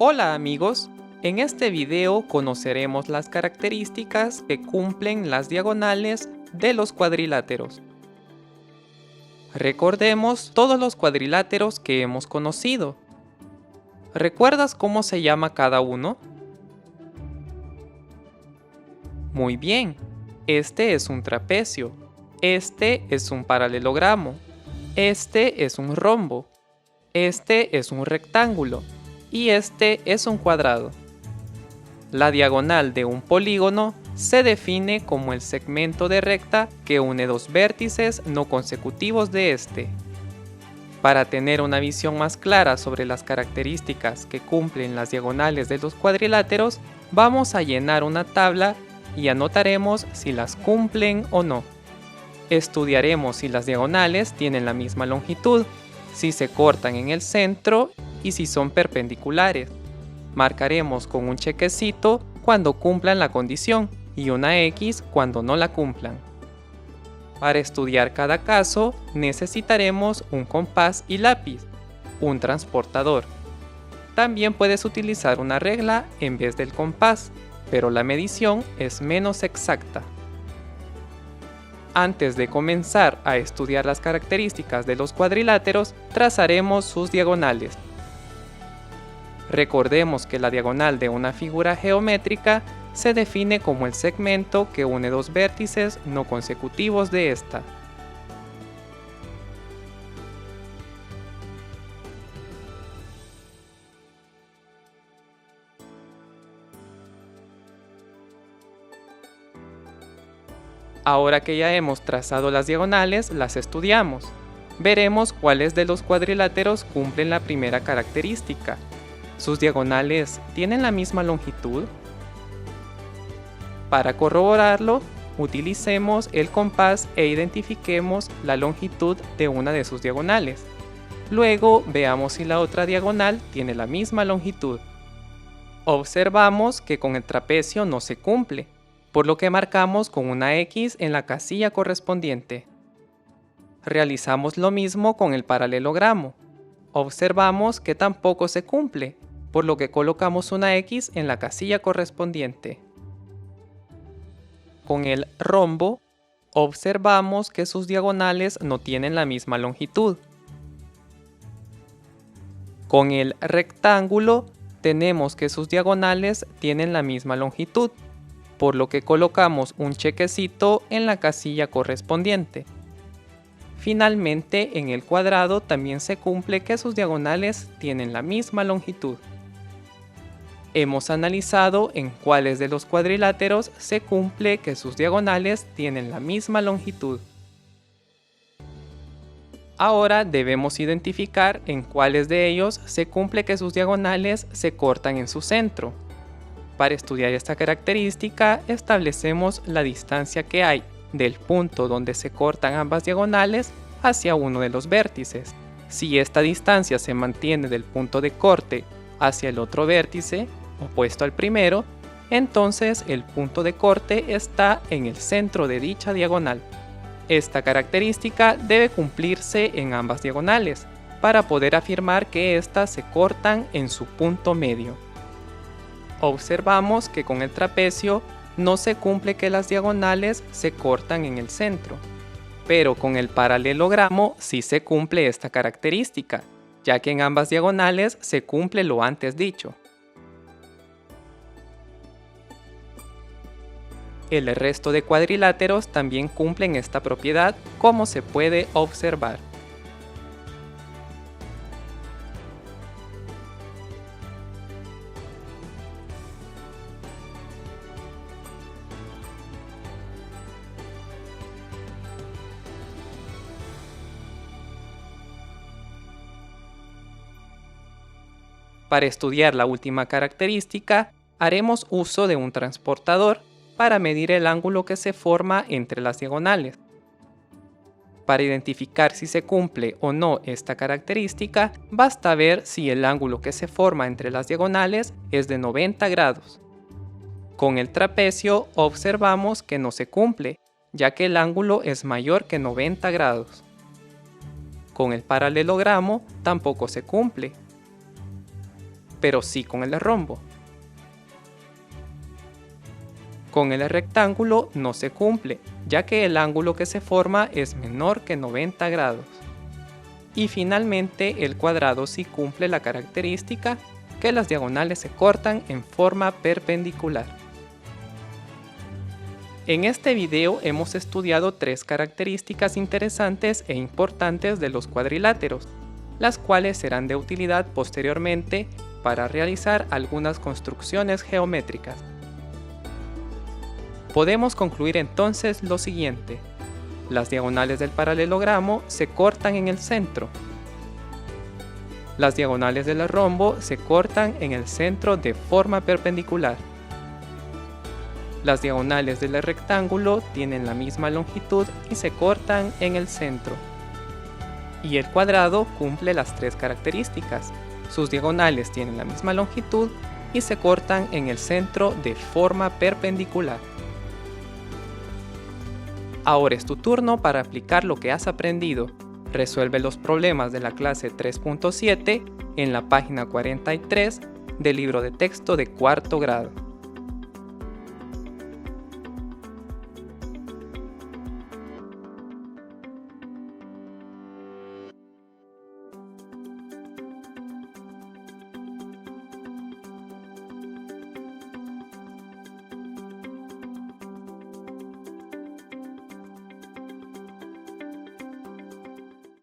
Hola amigos, en este video conoceremos las características que cumplen las diagonales de los cuadriláteros. Recordemos todos los cuadriláteros que hemos conocido. ¿Recuerdas cómo se llama cada uno? Muy bien, este es un trapecio, este es un paralelogramo, este es un rombo, este es un rectángulo y este es un cuadrado. La diagonal de un polígono se define como el segmento de recta que une dos vértices no consecutivos de este. Para tener una visión más clara sobre las características que cumplen las diagonales de los cuadriláteros, vamos a llenar una tabla y anotaremos si las cumplen o no. Estudiaremos si las diagonales tienen la misma longitud, si se cortan en el centro y si son perpendiculares. Marcaremos con un chequecito cuando cumplan la condición y una X cuando no la cumplan. Para estudiar cada caso necesitaremos un compás y lápiz, un transportador. También puedes utilizar una regla en vez del compás, pero la medición es menos exacta. Antes de comenzar a estudiar las características de los cuadriláteros, trazaremos sus diagonales. Recordemos que la diagonal de una figura geométrica se define como el segmento que une dos vértices no consecutivos de esta. Ahora que ya hemos trazado las diagonales, las estudiamos. Veremos cuáles de los cuadriláteros cumplen la primera característica. ¿Sus diagonales tienen la misma longitud? Para corroborarlo, utilicemos el compás e identifiquemos la longitud de una de sus diagonales. Luego veamos si la otra diagonal tiene la misma longitud. Observamos que con el trapecio no se cumple, por lo que marcamos con una X en la casilla correspondiente. Realizamos lo mismo con el paralelogramo. Observamos que tampoco se cumple, por lo que colocamos una X en la casilla correspondiente. Con el rombo, observamos que sus diagonales no tienen la misma longitud. Con el rectángulo, tenemos que sus diagonales tienen la misma longitud, por lo que colocamos un chequecito en la casilla correspondiente. Finalmente, en el cuadrado también se cumple que sus diagonales tienen la misma longitud. Hemos analizado en cuáles de los cuadriláteros se cumple que sus diagonales tienen la misma longitud. Ahora debemos identificar en cuáles de ellos se cumple que sus diagonales se cortan en su centro. Para estudiar esta característica, establecemos la distancia que hay del punto donde se cortan ambas diagonales hacia uno de los vértices. Si esta distancia se mantiene del punto de corte hacia el otro vértice, opuesto al primero, entonces el punto de corte está en el centro de dicha diagonal. Esta característica debe cumplirse en ambas diagonales, para poder afirmar que éstas se cortan en su punto medio. Observamos que con el trapecio no se cumple que las diagonales se cortan en el centro, pero con el paralelogramo sí se cumple esta característica, ya que en ambas diagonales se cumple lo antes dicho. El resto de cuadriláteros también cumplen esta propiedad, como se puede observar. Para estudiar la última característica, haremos uso de un transportador para medir el ángulo que se forma entre las diagonales. Para identificar si se cumple o no esta característica, basta ver si el ángulo que se forma entre las diagonales es de 90 grados. Con el trapecio observamos que no se cumple, ya que el ángulo es mayor que 90 grados. Con el paralelogramo tampoco se cumple. pero sí con el rombo. Con el rectángulo no se cumple, ya que el ángulo que se forma es menor que 90 grados. Y finalmente el cuadrado sí cumple la característica que las diagonales se cortan en forma perpendicular. En este video hemos estudiado tres características interesantes e importantes de los cuadriláteros, las cuales serán de utilidad posteriormente para realizar algunas construcciones geométricas. Podemos concluir entonces lo siguiente: las diagonales del paralelogramo se cortan en el centro. Las diagonales del rombo se cortan en el centro de forma perpendicular. Las diagonales del rectángulo tienen la misma longitud y se cortan en el centro. Y el cuadrado cumple las tres características. Sus diagonales tienen la misma longitud y se cortan en el centro de forma perpendicular. Ahora es tu turno para aplicar lo que has aprendido. Resuelve los problemas de la clase 3.7 en la página 43 del libro de texto de cuarto grado.